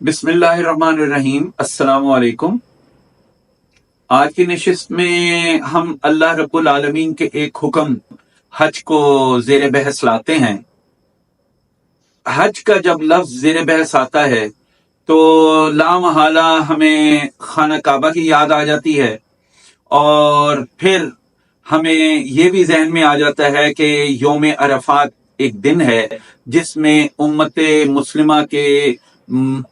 بسم اللہ الرحمن الرحیم۔ السلام علیکم۔ آج کی نشست میں ہم اللہ رب العالمین کے ایک حکم حج کو زیر بحث لاتے ہیں۔ حج کا جب لفظ زیر بحث آتا ہے تو لا محالہ ہمیں خانہ کعبہ کی یاد آ جاتی ہے، اور پھر ہمیں یہ بھی ذہن میں آ جاتا ہے کہ یوم عرفات ایک دن ہے جس میں امت مسلمہ کے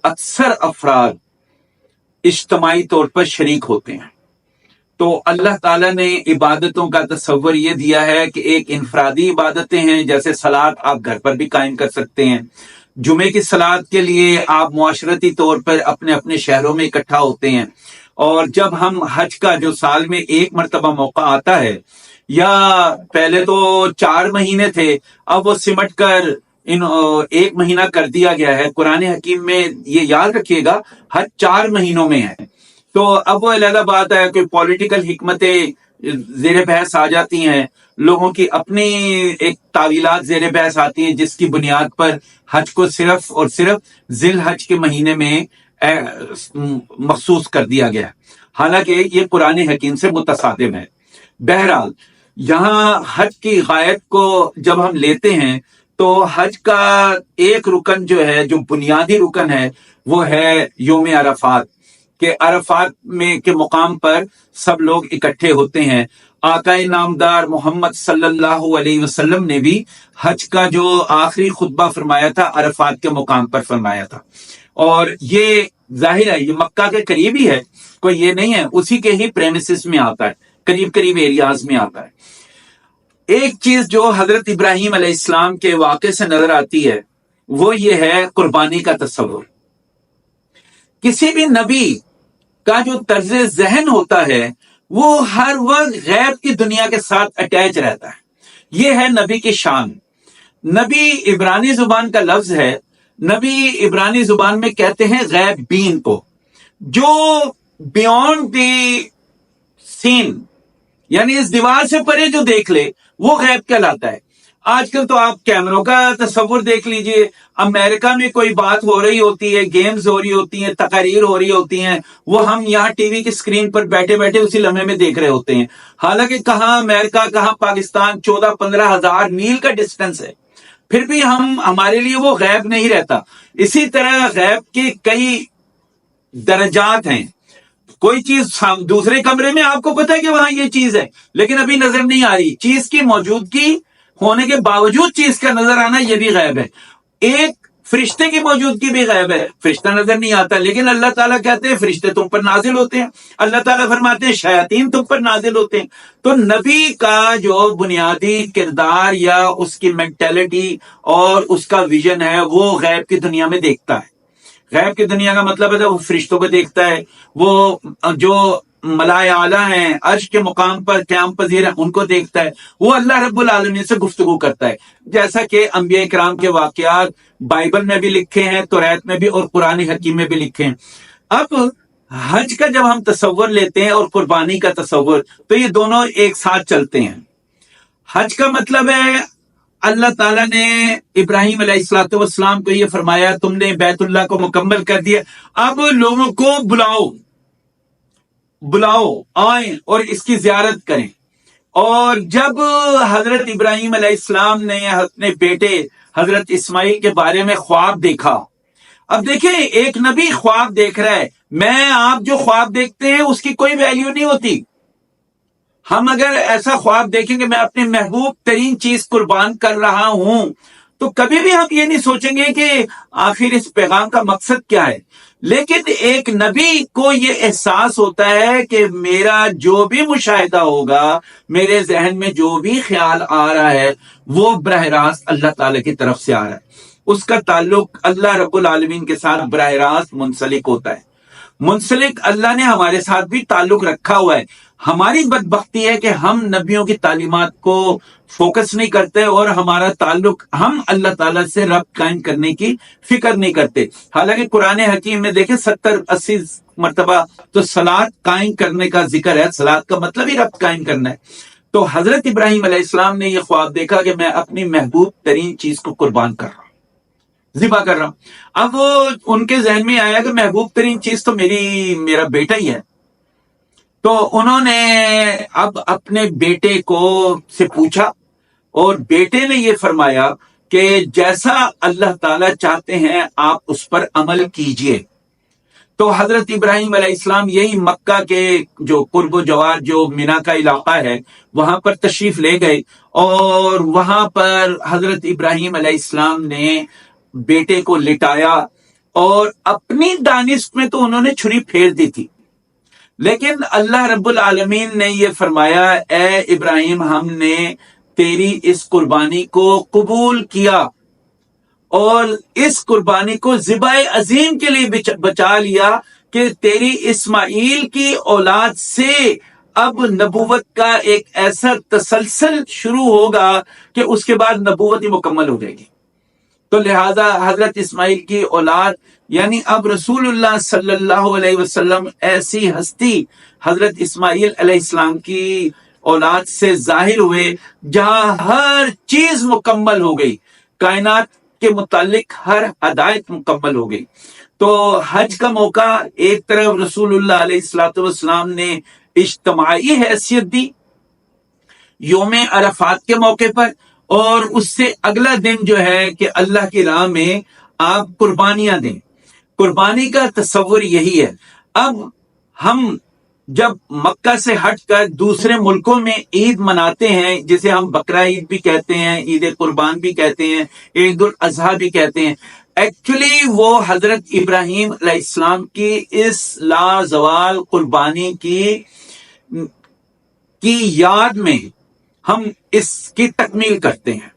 اکثر افراد اجتماعی طور پر شریک ہوتے ہیں۔ تو اللہ تعالیٰ نے عبادتوں کا تصور یہ دیا ہے کہ ایک انفرادی عبادتیں ہیں، جیسے صلاۃ آپ گھر پر بھی قائم کر سکتے ہیں۔ جمعے کی صلاۃ کے لیے آپ معاشرتی طور پر اپنے اپنے شہروں میں اکٹھا ہوتے ہیں، اور جب ہم حج کا جو سال میں ایک مرتبہ موقع آتا ہے، یا پہلے تو 4 مہینے تھے، اب وہ سمٹ کر ایک مہینہ کر دیا گیا ہے۔ قرآن حکیم میں یہ یاد رکھیے گا، حج 4 مہینوں میں ہے۔ تو اب وہ علیحدہ بات ہے کہ پولیٹیکل حکمتیں زیر بحث آ جاتی ہیں، لوگوں کی اپنی ایک تعویلات زیر بحث آتی ہیں، جس کی بنیاد پر حج کو صرف اور صرف ذی الحج کے مہینے میں مخصوص کر دیا گیا، حالانکہ یہ قرآن حکیم سے متصادم ہے۔ بہرحال یہاں حج کی غایت کو جب ہم لیتے ہیں تو حج کا ایک رکن جو ہے، جو بنیادی رکن ہے، وہ ہے یوم عرفات، کہ عرفات میں کے مقام پر سب لوگ اکٹھے ہوتے ہیں۔ آقا نامدار محمد صلی اللہ علیہ وسلم نے بھی حج کا جو آخری خطبہ فرمایا تھا عرفات کے مقام پر فرمایا تھا، اور یہ ظاہر ہے یہ مکہ کے قریب ہی ہے، کوئی یہ نہیں ہے، اسی کے ہی پریمیسز میں آتا ہے، قریب ایریاز میں آتا ہے۔ ایک چیز جو حضرت ابراہیم علیہ السلام کے واقعے سے نظر آتی ہے وہ یہ ہے قربانی کا تصور۔ کسی بھی نبی کا جو طرز ذہن ہوتا ہے وہ ہر وقت غیب کی دنیا کے ساتھ اٹیچ رہتا ہے، یہ ہے نبی کی شان۔ نبی عبرانی زبان کا لفظ ہے، نبی عبرانی زبان میں کہتے ہیں غیب بین کو، جو بیونڈ دی سین، یعنی اس دیوار سے پرے جو دیکھ لے وہ غیب کہلاتا ہے۔ آج کل تو آپ کیمروں کا تصور دیکھ لیجئے، امریکہ میں کوئی بات ہو رہی ہوتی ہے، گیمز ہو رہی ہوتی ہیں، تقاریر ہو رہی ہوتی ہیں، وہ ہم یہاں ٹی وی کی سکرین پر بیٹھے بیٹھے اسی لمحے میں دیکھ رہے ہوتے ہیں، حالانکہ کہاں امریکہ کہاں پاکستان 14-15 ہزار میل کا ڈسٹنس ہے، پھر بھی ہمارے لیے وہ غیب نہیں رہتا۔ اسی طرح غیب کے کئی درجات ہیں، کوئی چیز دوسرے کمرے میں آپ کو پتا ہے کہ وہاں یہ چیز ہے، لیکن ابھی نظر نہیں آ رہی، چیز کی موجودگی ہونے کے باوجود چیز کا نظر آنا یہ بھی غیب ہے۔ ایک فرشتے کی موجودگی بھی غیب ہے، فرشتہ نظر نہیں آتا، لیکن اللہ تعالیٰ کہتے ہیں فرشتے تم پر نازل ہوتے ہیں، اللہ تعالیٰ فرماتے ہیں شیاطین تم پر نازل ہوتے ہیں۔ تو نبی کا جو بنیادی کردار یا اس کی مینٹیلٹی اور اس کا ویژن ہے وہ غیب کی دنیا میں دیکھتا ہے۔ غیب کی دنیا کا مطلب ہے وہ فرشتوں کو دیکھتا ہے، وہ جو ملائے اعلیٰ ہیں عرش کے مقام پر قیام پذیر ہیں ان کو دیکھتا ہے، وہ اللہ رب العالمین سے گفتگو کرتا ہے، جیسا کہ انبیاء کرام کے واقعات بائبل میں بھی لکھے ہیں، توریت میں بھی اور قرآن حکیم میں بھی لکھے ہیں۔ اب حج کا جب ہم تصور لیتے ہیں اور قربانی کا تصور، تو یہ دونوں ایک ساتھ چلتے ہیں۔ حج کا مطلب ہے اللہ تعالیٰ نے ابراہیم علیہ السلام کو یہ فرمایا تم نے بیت اللہ کو مکمل کر دیا، اب لوگوں کو بلاؤ آئیں اور اس کی زیارت کریں۔ اور جب حضرت ابراہیم علیہ السلام نے اپنے بیٹے حضرت اسماعیل کے بارے میں خواب دیکھا، اب دیکھیں ایک نبی خواب دیکھ رہا ہے، میں آپ جو خواب دیکھتے ہیں اس کی کوئی ویلیو نہیں ہوتی۔ ہم اگر ایسا خواب دیکھیں کہ میں اپنے محبوب ترین چیز قربان کر رہا ہوں، تو کبھی بھی ہم یہ نہیں سوچیں گے کہ آخر اس پیغام کا مقصد کیا ہے۔ لیکن ایک نبی کو یہ احساس ہوتا ہے کہ میرا جو بھی مشاہدہ ہوگا، میرے ذہن میں جو بھی خیال آ رہا ہے وہ براہ راست اللہ تعالیٰ کی طرف سے آ رہا ہے، اس کا تعلق اللہ رب العالمین کے ساتھ براہ راست منسلک ہوتا ہے۔ منسلک اللہ نے ہمارے ساتھ بھی تعلق رکھا ہوا ہے۔ ہماری بدبختی ہے کہ ہم نبیوں کی تعلیمات کو فوکس نہیں کرتے اور ہمارا تعلق ہم اللہ تعالیٰ سے ربط قائم کرنے کی فکر نہیں کرتے، حالانکہ قرآن حکیم میں دیکھیں 70-80 مرتبہ تو صلاۃ قائم کرنے کا ذکر ہے۔ صلاۃ کا مطلب ہی ربط قائم کرنا ہے۔ تو حضرت ابراہیم علیہ السلام نے یہ خواب دیکھا کہ میں اپنی محبوب ترین چیز کو قربان کر رہا ہوں، ذبح کر رہا ہوں. اب وہ ان کے ذہن میں آیا کہ محبوب ترین چیز تو میرا بیٹا ہی ہے. تو انہوں نے اب اپنے بیٹے کو سے پوچھا، اور بیٹے نے یہ فرمایا کہ جیسا اللہ تعالیٰ چاہتے ہیں آپ اس پر عمل کیجئے. تو حضرت ابراہیم علیہ السلام یہی مکہ کے جو قرب و جوار جو مینا کا علاقہ ہے وہاں پر تشریف لے گئے، اور وہاں پر حضرت ابراہیم علیہ السلام نے بیٹے کو لٹایا، اور اپنی دانش میں تو انہوں نے چھری پھیر دی تھی، لیکن اللہ رب العالمین نے یہ فرمایا اے ابراہیم ہم نے تیری اس قربانی کو قبول کیا اور اس قربانی کو ذبح عظیم کے لیے بچا لیا کہ تیری اسماعیل کی اولاد سے اب نبوت کا ایک ایسا تسلسل شروع ہوگا کہ اس کے بعد نبوت ہی مکمل ہو جائے گی. تو لہذا حضرت اسماعیل کی اولاد یعنی اب رسول اللہ صلی اللہ علیہ وسلم ایسی ہستی حضرت اسماعیل علیہ السلام کی اولاد سے ظاہر ہوئے جہاں ہر چیز مکمل ہو گئی، کائنات کے متعلق ہر ہدایت مکمل ہو گئی. تو حج کا موقع ایک طرف رسول اللہ علیہ الصلوۃ والسلام نے اجتماعی حیثیت دی یوم عرفات کے موقع پر، اور اس سے اگلا دن جو ہے کہ اللہ کی راہ میں آپ قربانیاں دیں. قربانی کا تصور یہی ہے. اب ہم جب مکہ سے ہٹ کر دوسرے ملکوں میں عید مناتے ہیں، جسے ہم بقرہ عید بھی کہتے ہیں، عید قربان بھی کہتے ہیں، عید الاضحیٰ بھی کہتے ہیں، ایکچولی وہ حضرت ابراہیم علیہ السلام کی اس لازوال قربانی کی یاد میں ہم اس کی تکمیل کرتے ہیں.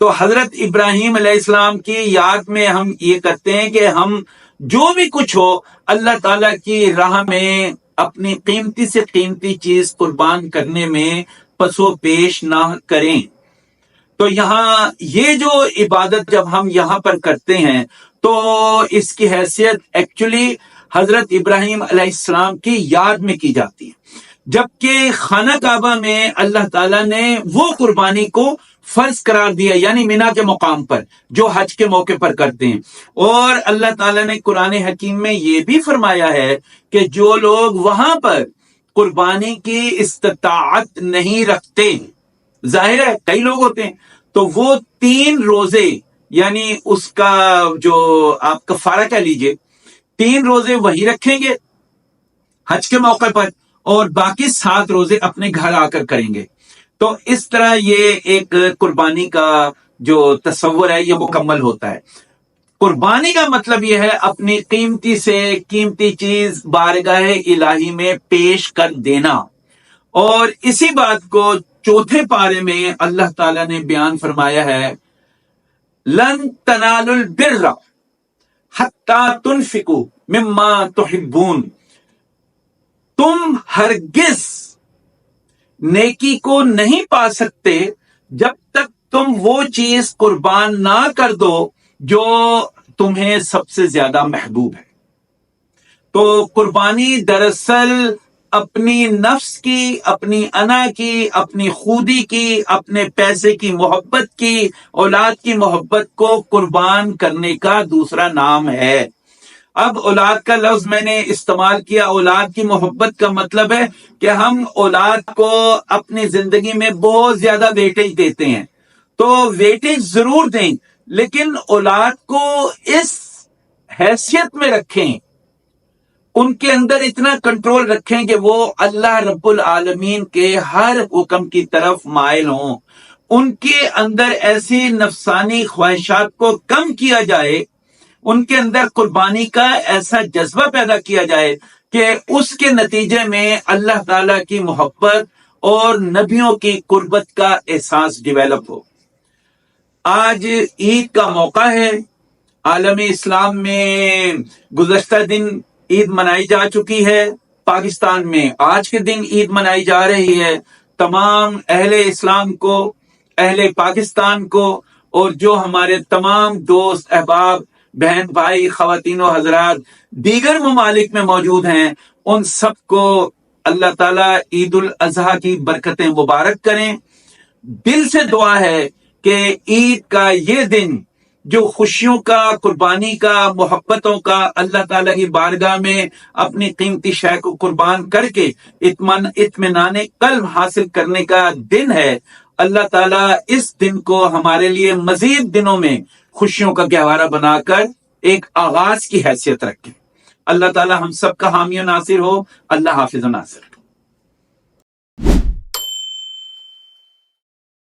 تو حضرت ابراہیم علیہ السلام کی یاد میں ہم یہ کرتے ہیں کہ ہم جو بھی کچھ ہو اللہ تعالیٰ کی راہ میں اپنی قیمتی سے قیمتی چیز قربان کرنے میں پسو پیش نہ کریں. تو یہاں یہ جو عبادت جب ہم یہاں پر کرتے ہیں تو اس کی حیثیت ایکچولی حضرت ابراہیم علیہ السلام کی یاد میں کی جاتی ہے، جبکہ خانہ کعبہ میں اللہ تعالیٰ نے وہ قربانی کو فرض قرار دیا، یعنی مینا کے مقام پر جو حج کے موقع پر کرتے ہیں. اور اللہ تعالیٰ نے قرآن حکیم میں یہ بھی فرمایا ہے کہ جو لوگ وہاں پر قربانی کی استطاعت نہیں رکھتے، ظاہر ہے کئی لوگ ہوتے ہیں، تو وہ 3 روزے یعنی اس کا جو آپ کفارہ کہہ لیجئے 3 روزے وہی رکھیں گے حج کے موقع پر، اور باقی 7 روزے اپنے گھر آ کر کریں گے. تو اس طرح یہ ایک قربانی کا جو تصور ہے یہ مکمل ہوتا ہے. قربانی کا مطلب یہ ہے اپنی قیمتی سے قیمتی چیز بارگاہ الہی میں پیش کر دینا. اور اسی بات کو چوتھے پارے میں اللہ تعالیٰ نے بیان فرمایا ہے، لن تنالوا البر حتی تنفقوا مما تحبون، تم ہرگز نیکی کو نہیں پا سکتے جب تک تم وہ چیز قربان نہ کر دو جو تمہیں سب سے زیادہ محبوب ہے. تو قربانی دراصل اپنی نفس کی، اپنی انا کی، اپنی خودی کی، اپنے پیسے کی محبت کی، اولاد کی محبت کو قربان کرنے کا دوسرا نام ہے. اب اولاد کا لفظ میں نے استعمال کیا. اولاد کی محبت کا مطلب ہے کہ ہم اولاد کو اپنی زندگی میں بہت زیادہ ویٹیج دیتے ہیں. تو ویٹیج ضرور دیں، لیکن اولاد کو اس حیثیت میں رکھیں، ان کے اندر اتنا کنٹرول رکھیں کہ وہ اللہ رب العالمین کے ہر حکم کی طرف مائل ہوں. ان کے اندر ایسی نفسانی خواہشات کو کم کیا جائے، ان کے اندر قربانی کا ایسا جذبہ پیدا کیا جائے کہ اس کے نتیجے میں اللہ تعالیٰ کی محبت اور نبیوں کی قربت کا احساس ڈیویلپ ہو. آج عید کا موقع ہے. عالم اسلام میں گزشتہ دن عید منائی جا چکی ہے، پاکستان میں آج کے دن عید منائی جا رہی ہے. تمام اہل اسلام کو، اہل پاکستان کو، اور جو ہمارے تمام دوست احباب بہن بھائی خواتین و حضرات دیگر ممالک میں موجود ہیں، ان سب کو اللہ تعالیٰ عید الاضحیٰ کی برکتیں مبارک کریں. دل سے دعا ہے کہ عید کا یہ دن جو خوشیوں کا، قربانی کا، محبتوں کا، اللہ تعالیٰ کی بارگاہ میں اپنی قیمتی شے کو قربان کر کے اطمینان قلب حاصل کرنے کا دن ہے، اللہ تعالیٰ اس دن کو ہمارے لیے مزید دنوں میں خوشیوں کا گہوارہ بنا کر ایک آغاز کی حیثیت رکھے۔ اللہ تعالیٰ ہم سب کا حامی و ناصر ہو۔ اللہ حافظ و ناصر۔